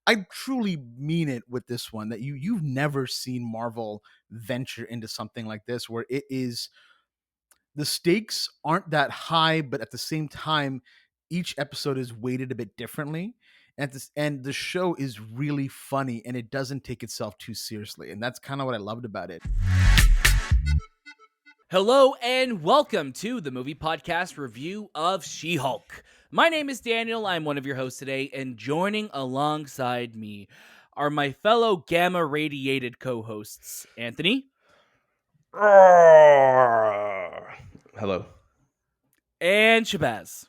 I truly mean it with this one, that you've never seen Marvel venture into something like this, where it is, the stakes aren't that high, but at the same time, each episode is weighted a bit differently. And the show is really funny, and it doesn't take itself too seriously. And that's kind of what I loved about it. Hello and welcome to the movie podcast review of She-Hulk. My name is Daniel. I'm one of your hosts today, and joining alongside me are my fellow gamma-radiated co-hosts, Anthony. Hello. And Shahbaz.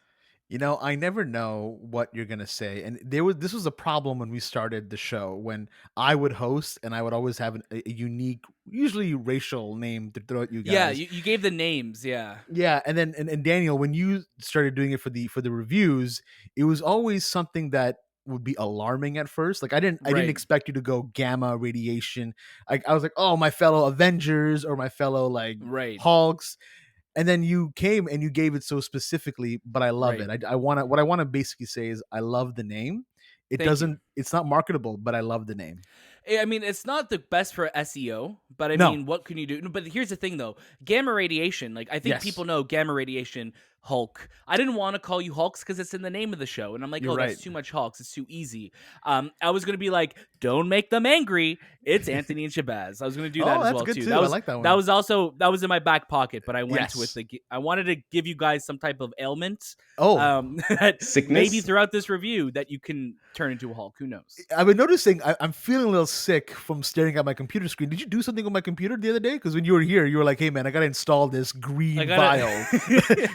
I never know what you're gonna say, and this was a problem when we started the show, when I would host and I would always have a unique, usually racial name to throw at you guys. Yeah, you gave the names, yeah. Yeah, and then and Daniel, when you started doing it for the reviews, it was always something that would be alarming at first. Like I didn't expect you to go gamma radiation. I was like, oh, my fellow Avengers or my fellow Hulks. And then you came and you gave it so specifically, but I love it. I want to basically say is I love the name. It's not marketable, but I love the name. I mean, it's not the best for SEO, but I mean, what can you do? But here's the thing, though. Gamma radiation, I think people know gamma radiation, Hulk. I didn't want to call you Hulks because it's in the name of the show. And I'm like, that's too much Hulks. It's too easy. I was going to be like, don't make them angry. It's Anthony and Shabazz. I was going to do that as well, too. I like that one. That was in my back pocket, but I went with I wanted to give you guys some type of ailment. Sickness? Maybe throughout this review that you can turn into a Hulk. Who knows? I've been noticing I'm feeling a little sick from staring at my computer screen. Did you do something with my computer the other day? Because when you were here, you were like, hey, man, I got to install this green vial.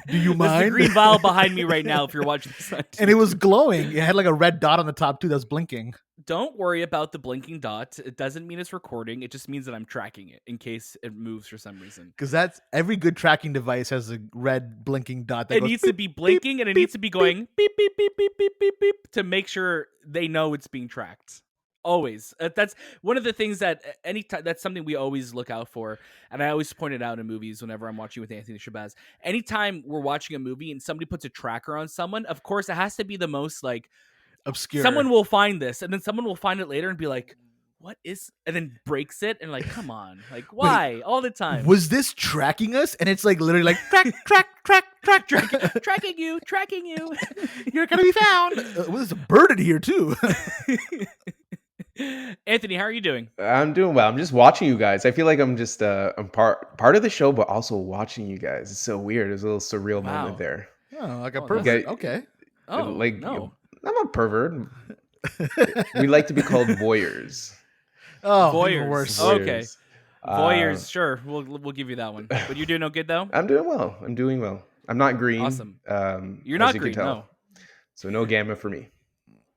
Do you mind? There's the green vial behind me right now if you're watching this on TV. And it was glowing. It had like a red dot on the top, too, that's blinking. Don't worry about the blinking dot. It doesn't mean it's recording. It just means that I'm tracking it in case it moves for some reason. Because that's every good tracking device has a red blinking dot. It needs to be blinking, and it needs to be going beep, beep, beep, beep, beep, beep, beep to make sure they know it's being tracked. Always. That's one of the things that that's something we always look out for. And I always point it out in movies whenever I'm watching with Anthony Shabazz. Anytime we're watching a movie and somebody puts a tracker on someone, of course, it has to be the most obscure. Someone will find this, and then someone will find it later and be like, what is, and then breaks it, and come on, why? Wait, all the time. Was this tracking us? And it's literally tracking you. You're gonna be found. There's a bird in here too. Anthony, how are you doing? I'm doing well. I'm just watching you guys. I feel like I'm just I'm part of the show, but also watching you guys. It's so weird. There's a little surreal moment there. Oh, like a pervert. Okay. Oh, no. I'm a pervert. We like to be called voyeurs. Oh, voyeurs. Okay. Voyeurs, sure. We'll give you that one. But you're doing no good though? I'm doing well. I'm not green. Awesome. You're not green, no. So no gamma for me.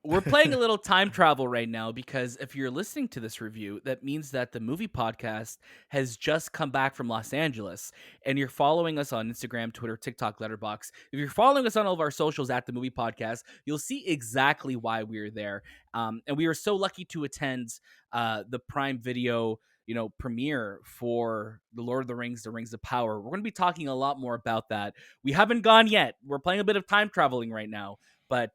We're playing a little time travel right now because if you're listening to this review, that means that the movie podcast has just come back from Los Angeles, and you're following us on Instagram, Twitter, TikTok, Letterboxd. If you're following us on all of our socials at The Movie Podcast, you'll see exactly why we're there. And we were so lucky to attend the Prime Video premiere for The Lord of the Rings, The Rings of Power. We're going to be talking a lot more about that. We haven't gone yet. We're playing a bit of time traveling right now, but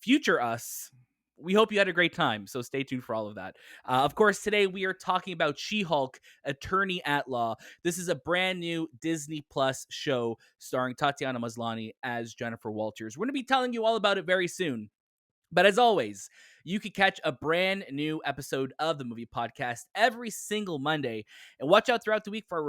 future us, we hope you had a great time, so stay tuned for all of that. Of course, today we are talking about She-Hulk, Attorney at Law. This is a brand new Disney Plus show starring Tatiana Maslany as Jennifer Walters. We're going to be telling you all about it very soon. But as always, you can catch a brand new episode of the Movie Podcast every single Monday. And watch out throughout the week for our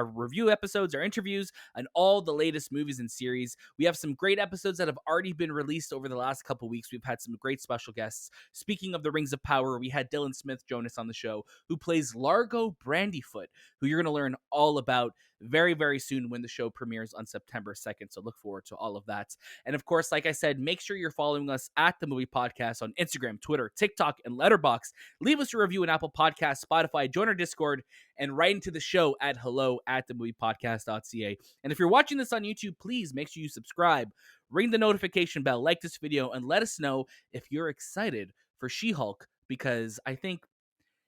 review episodes, our interviews, and all the latest movies and series. We have some great episodes that have already been released over the last couple weeks. We've had some great special guests. Speaking of the Rings of Power, we had Dylan Smith Jonas on the show, who plays Largo Brandyfoot, who you're going to learn all about very, very soon when the show premieres on September 2nd. So look forward to all of that. And of course, like I said, make sure you're following us at The Movie Podcast on Instagram, Twitter, TikTok, and Letterboxd. Leave us a review on Apple Podcasts, Spotify, join our Discord, and write into the show at hello@TheMoviePodcast.ca. And if you're watching this on YouTube, please make sure you subscribe, ring the notification bell, like this video, and let us know if you're excited for She-Hulk, because I think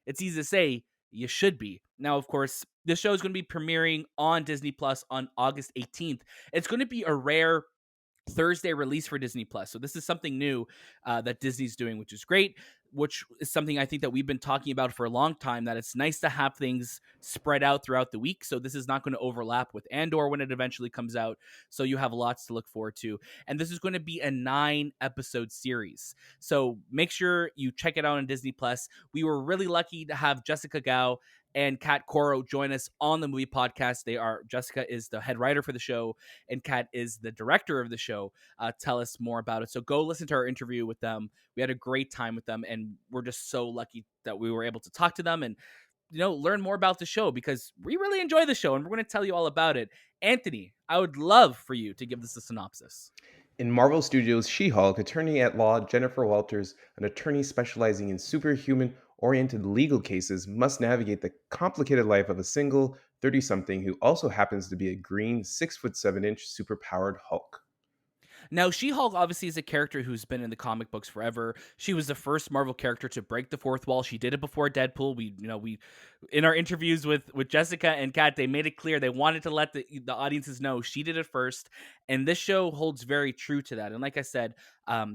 it's easy to say you should be. Now, of course, this show is going to be premiering on Disney Plus on August 18th. It's going to be a rare Thursday release for Disney Plus. So this is something new that Disney's doing, which is great. which is something I think that we've been talking about for a long time, that it's nice to have things spread out throughout the week. So this is not going to overlap with Andor when it eventually comes out. So you have lots to look forward to. And this is going to be a 9-episode series. So make sure you check it out on Disney Plus. We were really lucky to have Jessica Gao and Kat Coiro join us on the movie podcast. Jessica is the head writer for the show, and Kat is the director of the show. Tell us more about it. So go listen to our interview with them. We had a great time with them, and we're just so lucky that we were able to talk to them and learn more about the show, because we really enjoy the show and we're going to tell you all about it. Anthony, I would love for you to give this a synopsis. In Marvel Studios' She-Hulk, attorney-at-law Jennifer Walters, an attorney specializing in superhuman-oriented legal cases, must navigate the complicated life of a single 30-something who also happens to be a green 6'7" superpowered Hulk. Now, She-Hulk obviously is a character who's been in the comic books forever. She was the first Marvel character to break the fourth wall. She did it before Deadpool. We in our interviews with Jessica and Kat, they made it clear they wanted to let the audiences know she did it first, and this show holds very true to that. And like I said,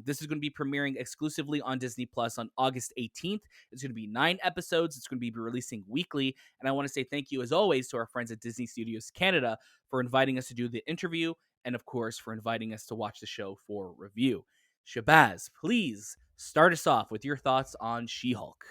this is going to be premiering exclusively on Disney Plus on August 18th. It's going to be 9 episodes. It's going to be releasing weekly, and I want to say thank you as always to our friends at Disney Studios Canada for inviting us to do the interview, and of course, for inviting us to watch the show for review. Shahbaz, please start us off with your thoughts on She-Hulk.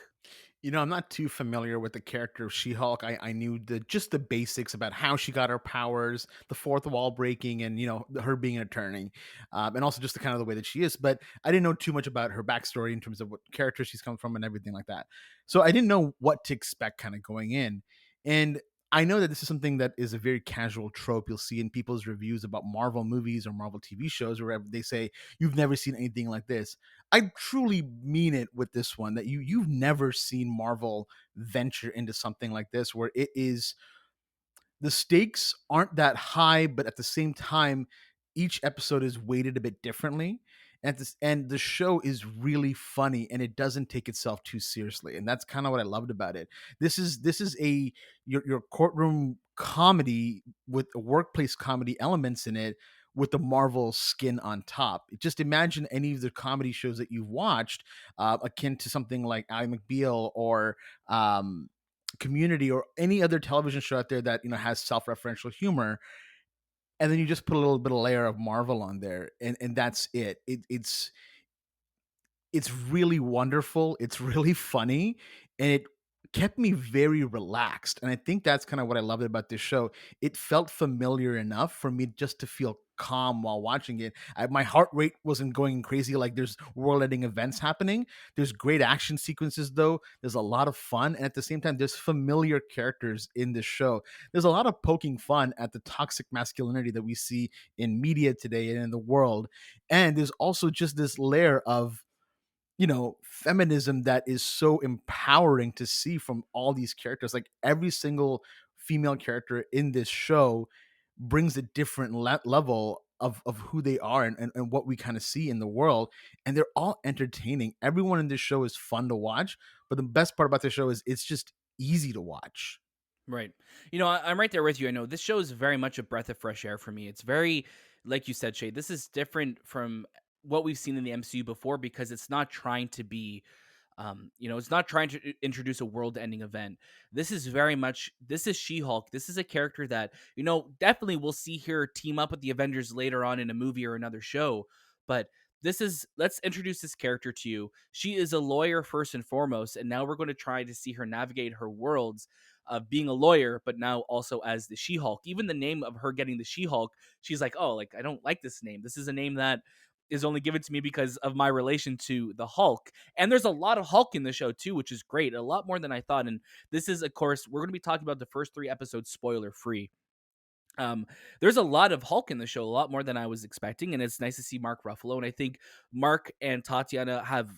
I'm not too familiar with the character of She-Hulk. I knew just the basics about how she got her powers, the fourth wall breaking, and her being an attorney, and also just the kind of the way that she is. But I didn't know too much about her backstory in terms of what character she's come from and everything like that. So I didn't know what to expect kind of going in. And I know that this is something that is a very casual trope you'll see in people's reviews about Marvel movies or Marvel TV shows, where they say you've never seen anything like this. I truly mean it with this one, that you've never seen Marvel venture into something like this, where it is, the stakes aren't that high, but at the same time, each episode is weighted a bit differently. And the show is really funny, and it doesn't take itself too seriously. And that's kind of what I loved about it. This is your courtroom comedy with workplace comedy elements in it, with the Marvel skin on top. Just imagine any of the comedy shows that you've watched, akin to something like Ally McBeal or Community or any other television show out there that has self-referential humor, and then you just put a little bit of layer of Marvel on there, and that's it. It's really wonderful. It's really funny, and it kept me very relaxed. And I think that's kind of what I loved about this show. It felt familiar enough for me just to feel calm while watching it. My heart rate wasn't going crazy like there's world-ending events happening. There's great action sequences, though. There's a lot of fun, and at the same time, there's familiar characters in this show. There's a lot of poking fun at the toxic masculinity that we see in media today and in the world. And there's also just this layer of feminism that is so empowering to see from all these characters. Like every single female character in this show brings a different level of who they are, and what we kind of see in the world. And they're all entertaining. Everyone in this show is fun to watch. But the best part about the show is it's just easy to watch. Right. I'm right there with you. I know this show is very much a breath of fresh air for me. It's very, like you said, Shay, this is different from what we've seen in the MCU before, because it's not trying to be, it's not trying to introduce a world-ending event. This is She-Hulk. This is a character that, definitely we'll see her team up with the Avengers later on in a movie or another show. But let's introduce this character to you. She is a lawyer first and foremost, and now we're going to try to see her navigate her worlds of being a lawyer, but now also as the She-Hulk. Even the name of her getting the She-Hulk, she's like, oh, like, I don't like this name. This is a name that is only given to me because of my relation to the Hulk. And there's a lot of Hulk in the show too, which is great. A lot more than I thought. And this is, of course, we're going to be talking about the first 3 episodes spoiler free. There's a lot of Hulk in the show, a lot more than I was expecting, and it's nice to see Mark Ruffalo. And I think Mark and Tatiana have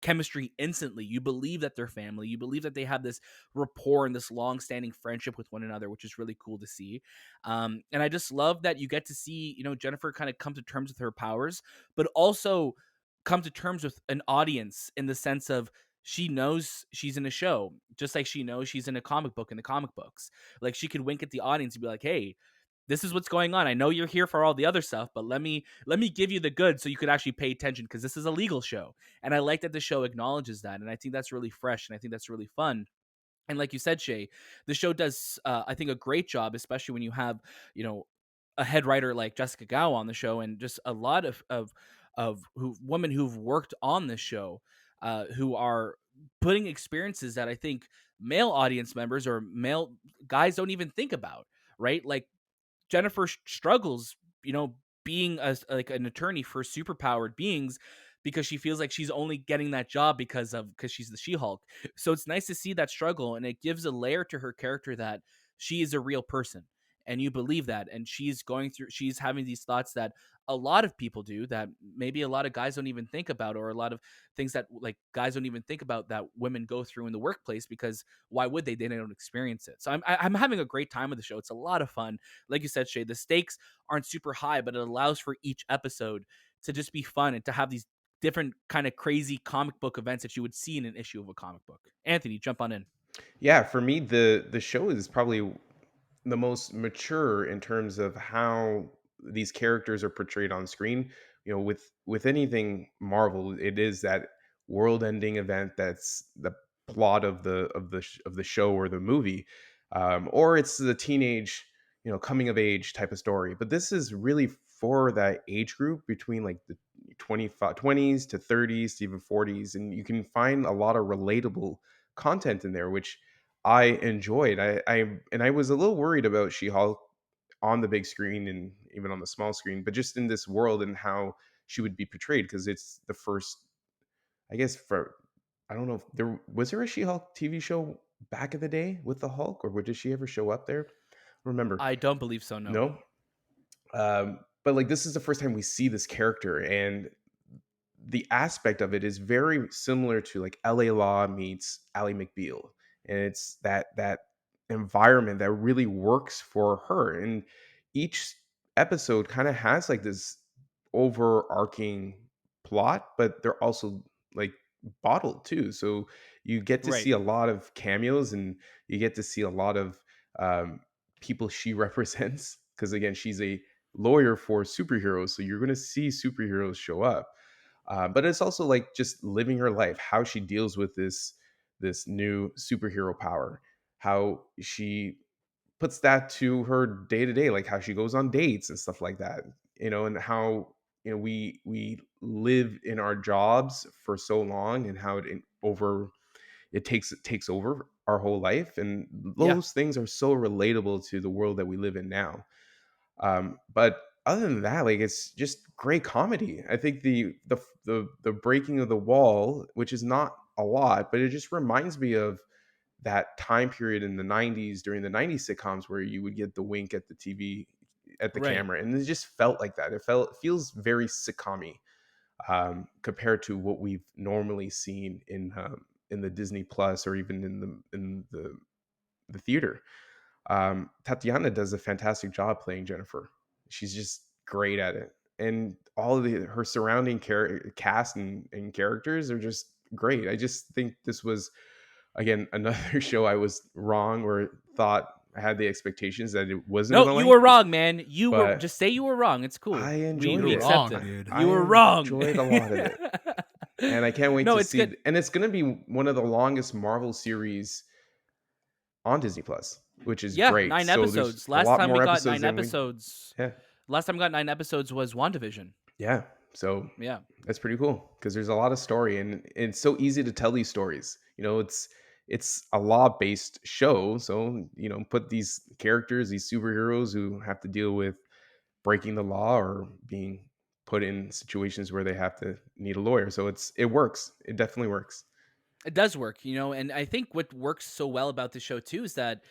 chemistry instantly. You believe that they're family. You believe that they have this rapport and this long-standing friendship with one another, which is really cool to see. And I just love that you get to see, Jennifer kind of come to terms with her powers, but also come to terms with an audience in the sense of she knows she's in a show, just like she knows she's in a comic book in the comic books. Like she could wink at the audience and be like, hey, this is what's going on. I know you're here for all the other stuff, but let me give you the good so you could actually pay attention, because this is a legal show. And I like that the show acknowledges that, and I think that's really fresh, and I think that's really fun. And like you said, Shay, the show does, I think, a great job, especially when you have, a head writer like Jessica Gao on the show, and just a lot of women who've worked on this show, who are putting experiences that I think male audience members or male guys don't even think about, right? Like Jennifer struggles, being like an attorney for superpowered beings, because she feels like she's only getting that job because she's the She-Hulk. So it's nice to see that struggle, and it gives a layer to her character that she is a real person, and you believe that, and she's having these thoughts that a lot of people do, that maybe a lot of guys don't even think about, or a lot of things that like guys don't even think about that women go through in the workplace, because why would they don't experience it. So I'm having a great time with the show. It's a lot of fun. Like you said, Shay, the stakes aren't super high, but it allows for each episode to just be fun and to have these different kind of crazy comic book events that you would see in an issue of a comic book. Anthony, jump on in. Yeah, for me, the show is probably the most mature in terms of how these characters are portrayed on screen. With anything Marvel, it is that world-ending event that's the plot of the show or the movie, or it's the teenage, coming of age type of story. But this is really for that age group between like the 25 20s to 30s to even 40s, and you can find a lot of relatable content in there, which I enjoyed. I was a little worried about She-Hulk on the big screen and even on the small screen, but just in this world and how she would be portrayed, because it's the first, I guess, for I don't know if there a She-Hulk TV show back in the day with the Hulk, or did she ever show up there? Remember? I don't believe so, no. No. But like this is the first time we see this character, and the aspect of it is very similar to like LA Law meets Ally McBeal, and it's that environment that really works for her. And each episode kind of has like this overarching plot, but they're also like bottled too. So you get to Right. see a lot of cameos, and you get to see a lot of um, people she represents. Because again, she's a lawyer for superheroes, so you're going to see superheroes show up, but it's also like just living her life, how she deals with this new superhero power, how she puts that to her day to day, like how she goes on dates and stuff like that, and how we live in our jobs for so long, and how it takes over our whole life, and Yeah. those things are so relatable to the world that we live in now. But other than that, like it's just great comedy. I think the breaking of the wall, which is not a lot, but it just reminds me of that time period in the 90s, during the 90s sitcoms, where you would get the wink at the TV, at the Right. camera, and it just felt like that. It feels very sitcom-y, compared to what we've normally seen in the Disney Plus, or even in the theater. Tatiana does a fantastic job playing Jennifer. She's just great at it, and all of her surrounding cast and characters are just great. I just think this was, again, another show I was wrong, or thought I had the expectations that it wasn't No, going to you like, were wrong, man. You were but just say you were wrong. It's cool. I We enjoyed we You're it. accept wrong, it. dude. I You were wrong. enjoyed a lot of it, and I can't wait No, to it's see. good. And it's going to be one of the longest Marvel series on Disney Plus, which is Yeah, great. 9 So there's episodes. a Last lot time we more got episodes 9 than we. episodes. Yeah, Last time we got 9 episodes was WandaVision. yeah. So Yeah. that's pretty cool, because there's a lot of story, and it's so easy to tell these stories. It's a law based show, so put these characters, these superheroes who have to deal with breaking the law, or being put in situations where they have to need a lawyer. So it works. It definitely works. It does work, and I think what works so well about this show too is that,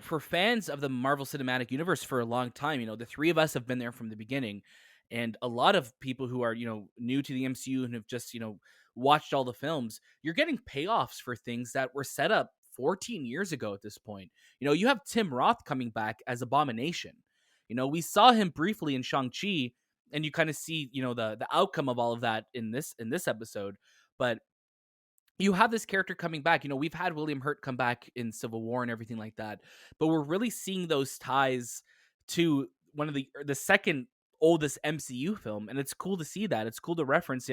for fans of the Marvel Cinematic Universe for a long time, the three of us have been there from the beginning. And a lot of people who are, new to the MCU and have just, watched all the films, you're getting payoffs for things that were set up 14 years ago at this point. You have Tim Roth coming back as Abomination. We saw him briefly in Shang-Chi, and you kind of see, the outcome of all of that in this episode. But you have this character coming back. We've had William Hurt come back in Civil War and everything like that, but we're really seeing those ties to one of the second oldest MCU film, and it's cool to see that. It's cool to reference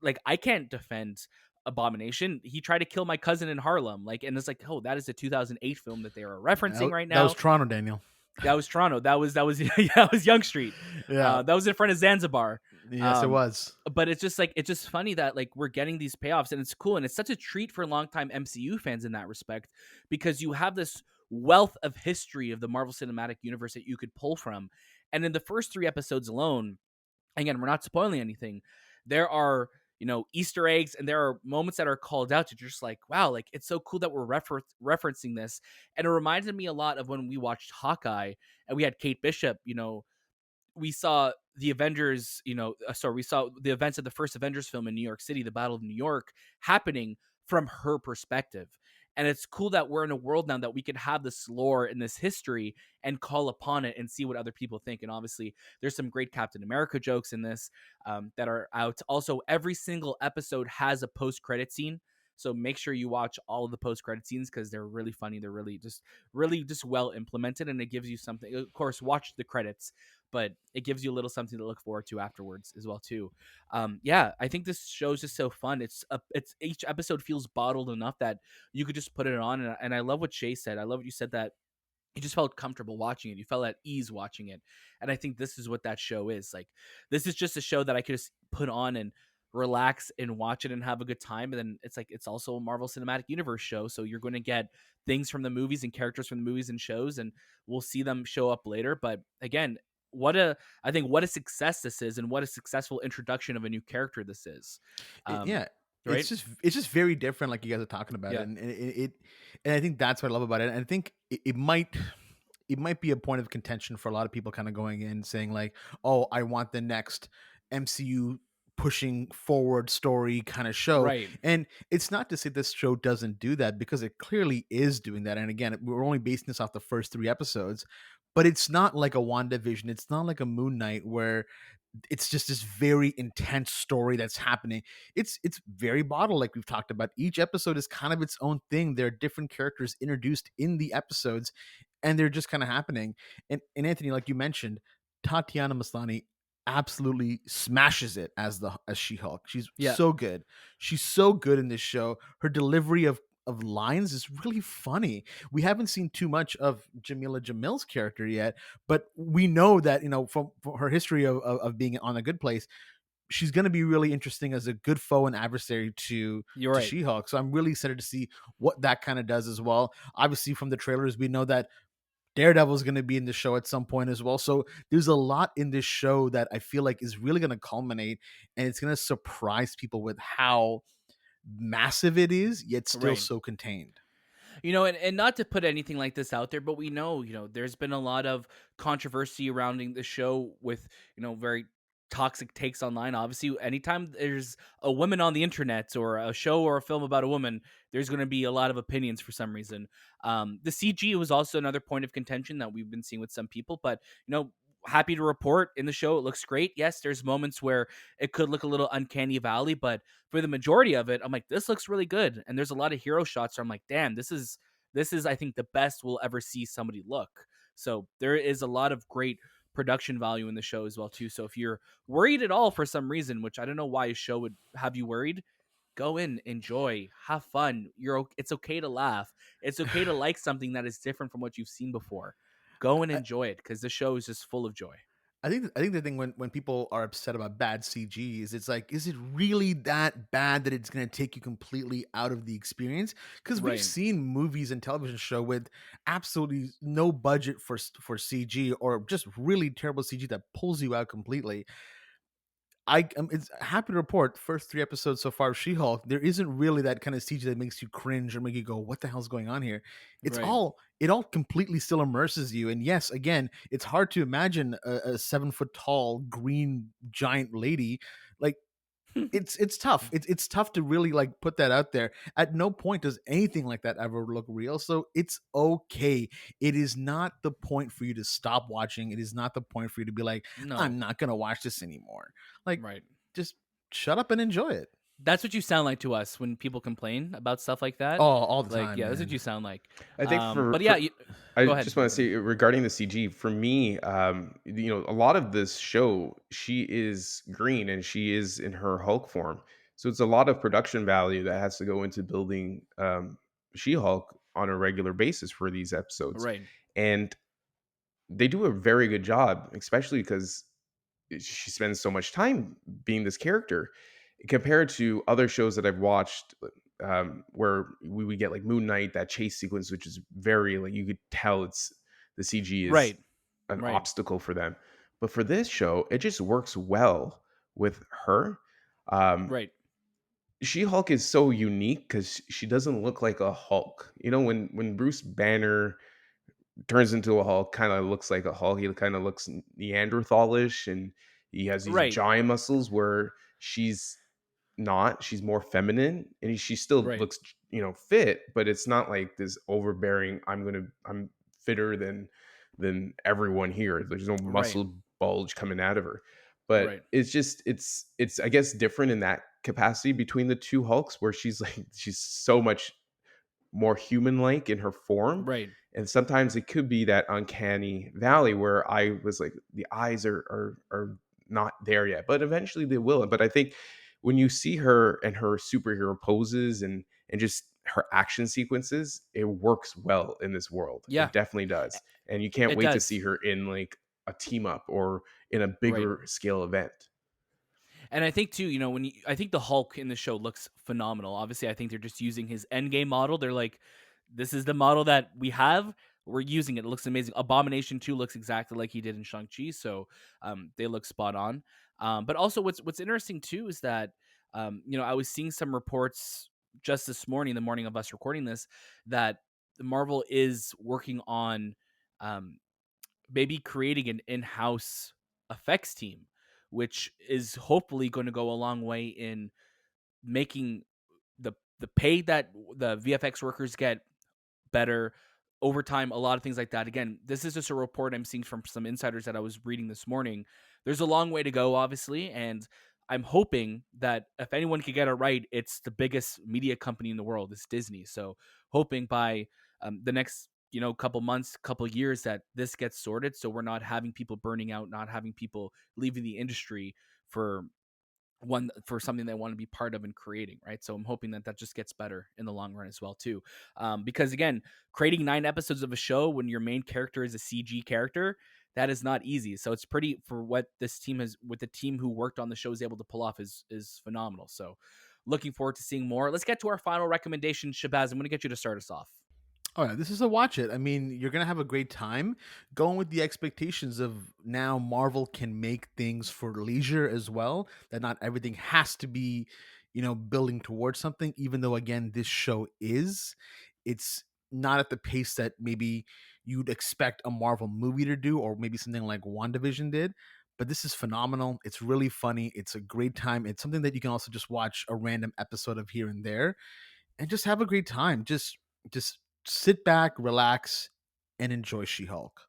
like I can't defend Abomination. He tried to kill my cousin in Harlem, like, and it's like, oh, that is a 2008 film that they are referencing right That was now. Toronto, Daniel. That was Toronto. That was yeah, that was Yonge Street. Yeah. That was in front of Zanzibar. Yes, it was. But it's just funny that like we're getting these payoffs, and it's cool, and it's such a treat for longtime MCU fans in that respect, because you have this wealth of history of the Marvel Cinematic Universe that you could pull from. And in the first 3 episodes alone, again, we're not spoiling anything, there are, Easter eggs, and there are moments that are called out to just like, wow, like it's so cool that we're referencing this. And it reminded me a lot of when we watched Hawkeye and we had Kate Bishop. We saw the Avengers, we saw the events of the first Avengers film in New York City, the Battle of New York, happening from her perspective. And it's cool that we're in a world now that we can have this lore and this history and call upon it and see what other people think. And obviously, there's some great Captain America jokes in this that are out. Also, every single episode has a post-credit scene. So make sure you watch all of the post-credit scenes because they're really funny. They're really just well implemented, and it gives you something. Of course, watch the credits, but it gives you a little something to look forward to afterwards as well too. Yeah, I think this show is just so fun. It's each episode feels bottled enough that you could just put it on, and I love what Shay said. I love what you said, that you just felt comfortable watching it. You felt at ease watching it. And I think this is what that show is. Like, this is just a show that I could just put on and relax and watch it and have a good time. And then it's like, it's also a Marvel Cinematic Universe show. So you're going to get things from the movies and characters from the movies and shows, and we'll see them show up later. But again, I think what a success this is, and what a successful introduction of a new character this is. Yeah. Right? It's just very different, like you guys are talking about Yeah. it, and I think that's what I love about it. And I think it might be a point of contention for a lot of people, kind of going in saying like, "Oh, I want the next MCU pushing forward story kind of show." Right. And it's not to say this show doesn't do that, because it clearly is doing that. And again, we're only basing this off the first 3 episodes, but it's not like a WandaVision. It's not like a Moon Knight where it's just this very intense story that's happening. It's very bottled, like we've talked about. Each episode is kind of its own thing. There are different characters introduced in the episodes, and they're just kind of happening. And Anthony, like you mentioned, Tatiana Maslany absolutely smashes it as She-Hulk. She's so good. She's so good in this show. Her delivery of lines is really funny. We haven't seen too much of Jameela Jamil's character yet, but we know that, from her history of being on A Good Place, she's going to be really interesting as a good foe and adversary to She-Hulk. So I'm really excited to see what that kind of does as well. Obviously, from the trailers, we know that Daredevil is going to be in the show at some point as well. So there's a lot in this show that I feel like is really going to culminate, and it's going to surprise people with how massive it is, yet still so contained. And not to put anything like this out there, but we know, there's been a lot of controversy surrounding the show with, very toxic takes online. Obviously, anytime there's a woman on the internet or a show or a film about a woman, there's going to be a lot of opinions for some reason. The CG was also another point of contention that we've been seeing with some people, but, happy to report in the show, it looks great. Yes, there's moments where it could look a little uncanny valley, but for the majority of it, I'm like, this looks really good. And there's a lot of hero shots where I'm like, damn, this is I think the best we'll ever see somebody look. So there is a lot of great production value in the show as well too. So if you're worried at all for some reason, which I don't know why a show would have you worried, go in, enjoy, have fun. It's okay to laugh. It's okay to like something that is different from what you've seen before. Go and enjoy it, because the show is just full of joy. I think the thing when people are upset about bad CG is, it's like, is it really that bad that it's going to take you completely out of the experience? Because we've seen movies and television show with absolutely no budget for CG, or just really terrible CG that pulls you out completely. I'm happy to report, first 3 episodes so far of She-Hulk, there isn't really that kind of CG that makes you cringe or make you go, what the hell's going on here? It all completely still immerses you. And yes, again, it's hard to imagine a 7-foot tall green giant lady. Like, it's tough. It's tough to really like put that out there. At no point does anything like that ever look real. So it's okay. It is not the point for you to stop watching. It is not the point for you to be like, no, I'm not gonna watch this anymore. Like, just shut up and enjoy it. That's what you sound like to us when people complain about stuff like Oh, that. all the Like, time, yeah, that's what man. you sound like. I think But yeah, I go ahead. just want to say regarding the CG for me, a lot of this show, she is green and she is in her Hulk form, so it's a lot of production value that has to go into building She-Hulk on a regular basis for these episodes, Right, and they do a very good job, especially because she spends so much time being this character compared to other shows that I've watched, where we would get like Moon Knight, that chase sequence, which is very like you could tell it's the CG is right, an right, obstacle for them. But for this show, it just works well with her. Um, right, She Hulk is so unique because she doesn't look like a Hulk. You know, when Bruce Banner turns into a Hulk, kind of looks like a Hulk. He kind of looks Neanderthalish, and he has these right, giant muscles. Where she's not, she's more feminine, and she still right, looks, fit, but it's not like this overbearing. I'm fitter than everyone here. There's no right, muscle bulge coming out of her, but right, it's just it's I guess different in that capacity between the two Hulks, where she's like she's so much more human like in her form. right. And sometimes it could be that uncanny valley where I was like, the eyes are not there yet, but eventually they will. But I think when you see her and her superhero poses and just her action sequences, it works well in this world. Yeah, It definitely does. And you can't it wait to does. see her in like a team up or in a Right. bigger scale event. And I think too, I think the Hulk in the show looks phenomenal. Obviously, I think they're just using his Endgame model. They're like, this is the model that we have. We're using it. It looks amazing. Abomination 2 looks exactly like he did in Shang-Chi, so they look spot on. But also, what's interesting too is that I was seeing some reports just this morning, the morning of us recording this, that Marvel is working on um, maybe creating an in-house effects team, which is hopefully going to go a long way in making the pay that the VFX workers get better, overtime, a lot of things like that. Again, this is just a report I'm seeing from some insiders that I was reading this morning. There's a long way to go, obviously, and I'm hoping that if anyone could get it right, it's the biggest media company in the world. It's Disney. So hoping by the next couple months, couple years, that this gets sorted, so we're not having people burning out, not having people leaving the industry for something they want to be part of and creating, right? So I'm hoping that that just gets better in the long run as well too, because again, creating 9 episodes of a show when your main character is a CG character, that is not easy. So it's pretty, for what this team has, with the team who worked on the show is able to pull off, is phenomenal. So looking forward to seeing more. Let's get to our final recommendation. Shahbaz, I'm going to get you to start us off. Oh yeah, this is a watch it. I mean, you're gonna have a great time going with the expectations of now Marvel can make things for leisure as well. That not everything has to be, building towards something. Even though again, this show is, it's not at the pace that maybe you'd expect a Marvel movie to do, or maybe something like WandaVision did. But this is phenomenal. It's really funny. It's a great time. It's something that you can also just watch a random episode of here and there and just have a great time. Just sit back, relax, and enjoy She-Hulk.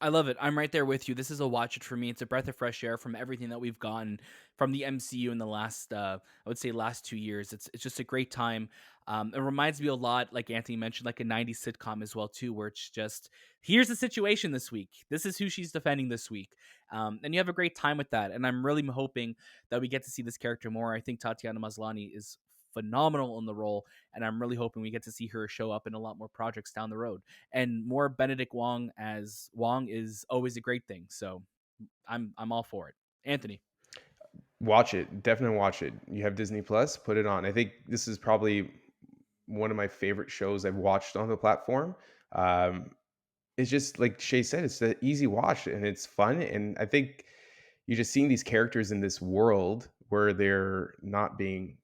I love it. I'm right there with you. This is a watch it for me. It's a breath of fresh air from everything that we've gotten from the MCU in the last, I would say, last 2 years. It's just a great time. It reminds me a lot, like Anthony mentioned, like a '90s sitcom as well too, where it's just, here's the situation this week. This is who she's defending this week, and you have a great time with that. And I'm really hoping that we get to see this character more. I think Tatiana Maslany is phenomenal in the role, and I'm really hoping we get to see her show up in a lot more projects down the road. And more Benedict Wong as Wong is always a great thing. So I'm all for it. Anthony. Watch it. Definitely watch it. You have Disney Plus, put it on. I think this is probably one of my favorite shows I've watched on the platform. Um, it's just like Shay said, it's an easy watch and it's fun. And I think you're just seeing these characters in this world where they're not being,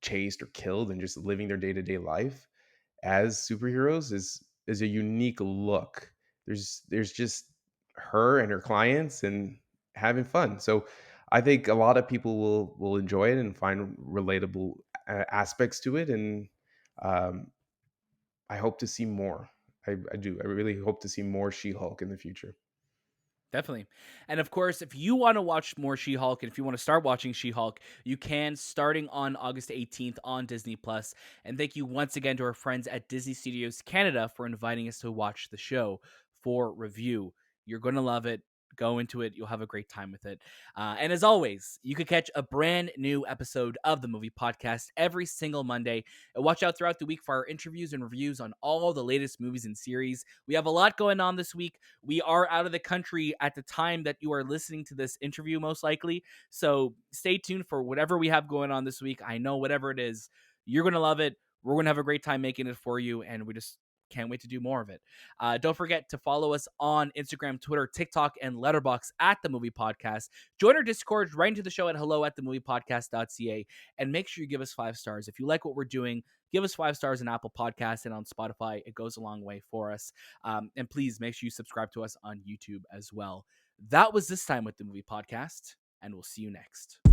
chased or killed and just living their day to day life as superheroes is a unique look. There's just her and her clients and having fun. So I think a lot of people will enjoy it and find relatable aspects to it, and um, I hope to see more. I do. I really hope to see more She-Hulk in the future. Definitely. And of course, if you want to watch more She-Hulk and if you want to start watching She-Hulk, you can starting on August 18th on Disney Plus. And thank you once again to our friends at Disney Studios Canada for inviting us to watch the show for review. You're going to love it. Go into it. You'll have a great time with it. And as always, you can catch a brand new episode of the Movie Podcast every single Monday. And watch out throughout the week for our interviews and reviews on all the latest movies and series. We have a lot going on this week. We are out of the country at the time that you are listening to this interview, most likely. So stay tuned for whatever we have going on this week. I know whatever it is, you're going to love it. We're going to have a great time making it for you. And we just can't wait to do more of it. Don't forget to follow us on Instagram, Twitter, TikTok, and Letterboxd at The Movie Podcast. Join our Discord, right into the show at hello@TheMoviePodcast.ca. And make sure you give us 5 stars. If you like what we're doing, give us 5 stars on Apple Podcasts and on Spotify. It goes a long way for us. And please make sure you subscribe to us on YouTube as well. That was this time with The Movie Podcast, and we'll see you next.